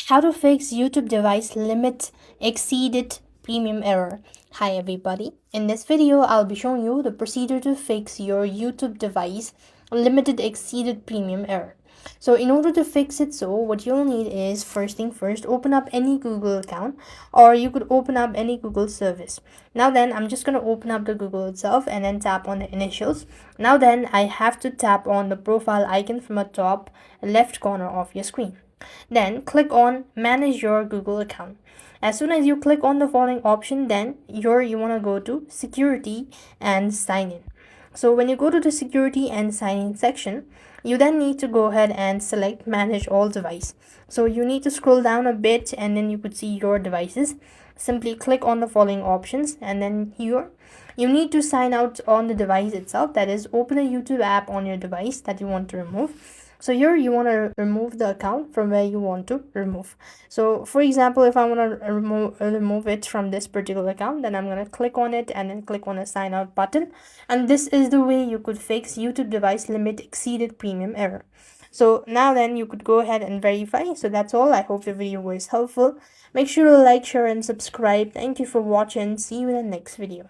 How to fix YouTube device limit exceeded premium error. Hi everybody. In this video, I'll be showing you the procedure to fix your YouTube device limited exceeded premium error. So in order to fix it, what you'll need is first thing first, open up any Google account, or you could open up any Google service. Now then, I'm just going to open up the Google itself and then tap on the initials. Now then, I have to tap on the profile icon from the top left corner of your screen. Then click on manage your Google account. As soon as you click on the following option, then you want to go to security and sign in. So when you go to the security and sign in section, you then need to go ahead and select manage all device. So you need to scroll down a bit and then you could see your devices. Simply click on the following options and then here you need to sign out on the device itself, that is open a YouTube app on your device that you want to remove. So here you want to remove the account from where you want to remove. So for example, if I want to remove it from this particular account, then I'm going to click on it and then click on a sign out button. And this is the way you could fix YouTube device limit exceeded premium error. So now then you could go ahead and verify. So that's all. I hope the video was helpful. Make sure to like, share and subscribe. Thank you for watching. See you in the next video.